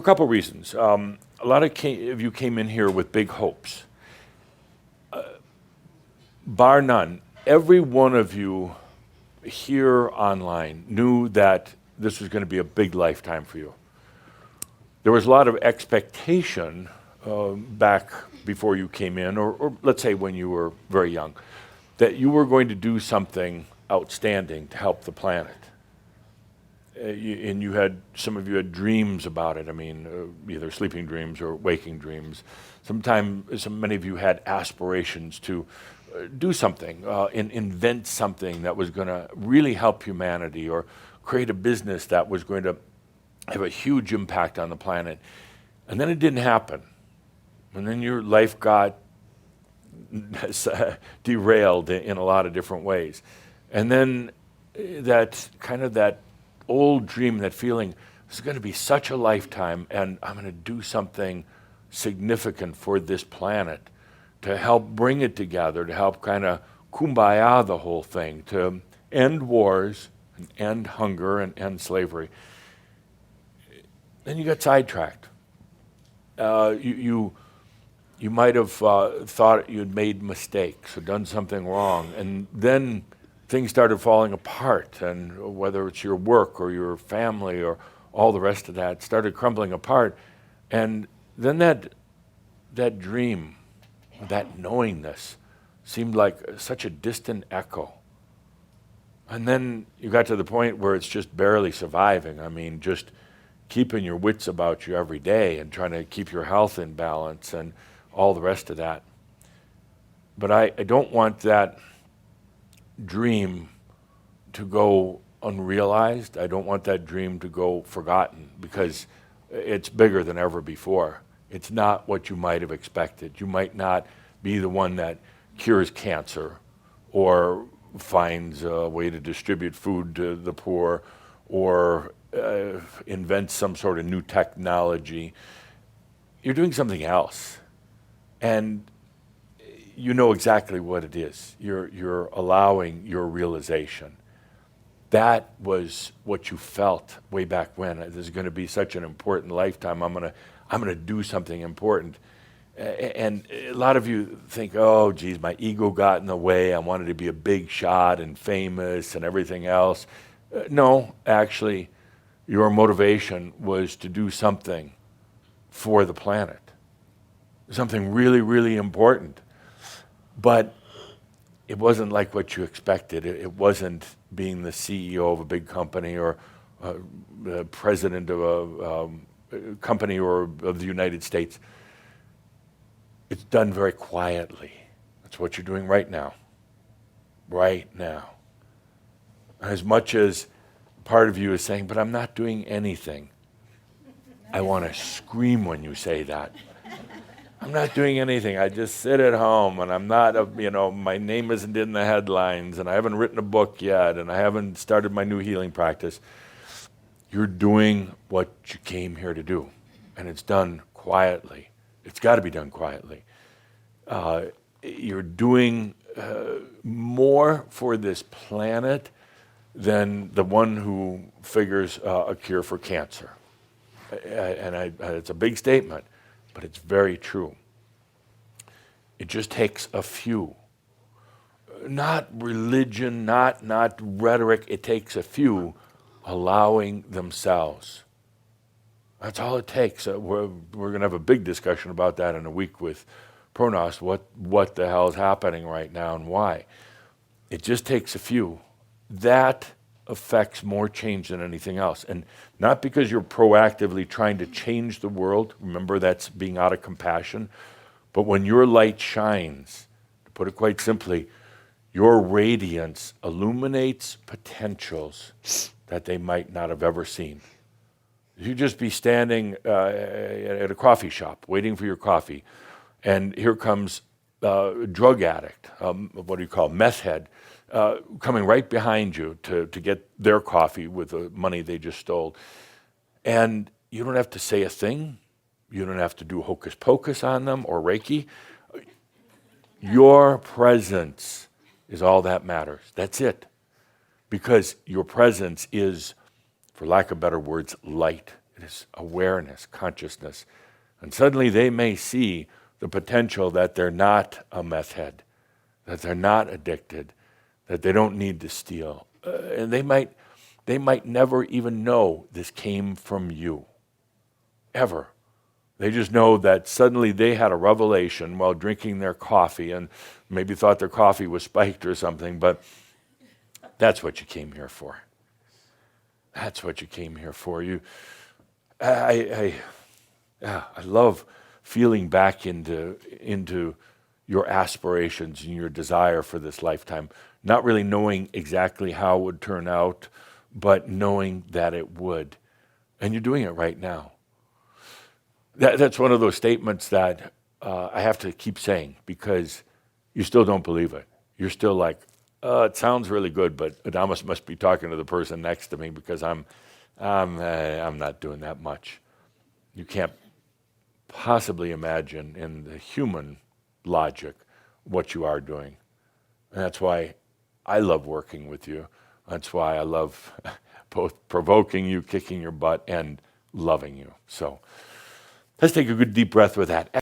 couple reasons. A lot of you came in here with big hopes. Bar none, every one of you here online knew that this was going to be a big lifetime for you. There was a lot of expectation back before you came in, or let's say when you were very young, that you were going to do something outstanding to help the planet. And some of you had dreams about it. I mean, either sleeping dreams or waking dreams. Many of you had aspirations to do something, invent something that was going to really help humanity, or create a business that was going to have a huge impact on the planet. And then it didn't happen. And then your life got derailed in a lot of different ways. And then that old dream, that feeling, this is going to be such a lifetime, and I'm going to do something significant for this planet to help bring it together, to help kind of kumbaya the whole thing, to end wars, and end hunger, and end slavery. Then you got sidetracked. You might have thought you'd made mistakes or done something wrong, and then things started falling apart, and whether it's your work or your family or all the rest of that started crumbling apart. And then that dream, that knowingness, seemed like such a distant echo. And then you got to the point where it's just barely surviving. I mean, just keeping your wits about you every day and trying to keep your health in balance and all the rest of that. But I don't want that dream to go unrealized. I don't want that dream to go forgotten, because it's bigger than ever before. It's not what you might have expected. You might not be the one that cures cancer or finds a way to distribute food to the poor or invents some sort of new technology. You're doing something else. And you know exactly what it is. You're allowing your realization. That was what you felt way back when. This is going to be such an important lifetime. I'm going to do something important. And a lot of you think, oh, geez, my ego got in the way. I wanted to be a big shot and famous and everything else. No, actually, your motivation was to do something for the planet. Something really, really important. But it wasn't like what you expected. It wasn't being the CEO of a big company or the president of a company or of the United States. It's done very quietly. That's what you're doing right now. Right now. As much as part of you is saying, but I'm not doing anything. I want to scream when you say that. I'm not doing anything. I just sit at home, and I'm not, my name isn't in the headlines, and I haven't written a book yet, and I haven't started my new healing practice. You're doing what you came here to do, and it's done quietly. It's got to be done quietly. You're doing more for this planet than the one who figures a cure for cancer. It's a big statement, but it's very true. It just takes a few. Not religion, not rhetoric. It takes a few allowing themselves. That's all it takes. We're going to have a big discussion about that in a week with Pronos, what the hell is happening right now and why. It just takes a few. That affects more change than anything else. And not because you're proactively trying to change the world. Remember, that's being out of compassion. But when your light shines, to put it quite simply, your radiance illuminates potentials that they might not have ever seen. You just be standing at a coffee shop, waiting for your coffee, and here comes a drug addict, what do you call, meth head, coming right behind you to get their coffee with the money they just stole. And you don't have to say a thing. You don't have to do hocus pocus on them or Reiki. Your presence is all that matters. That's it. Because your presence is, for lack of better words, light. It is awareness, consciousness. And suddenly they may see the potential that they're not a meth head, that they're not addicted, that they don't need to steal. And they might never even know this came from you, ever. They just know that suddenly they had a revelation while drinking their coffee and maybe thought their coffee was spiked or something, but that's what you came here for. That's what you came here for. I love feeling back into your aspirations and your desire for this lifetime, not really knowing exactly how it would turn out, but knowing that it would. And you're doing it right now. That's one of those statements that I have to keep saying because you still don't believe it. You're still like, it sounds really good, but Adamus must be talking to the person next to me because I'm not doing that much. You can't possibly imagine in the human logic what you are doing. And that's why I love working with you. That's why I love both provoking you, kicking your butt, and loving you. So let's take a good deep breath with that.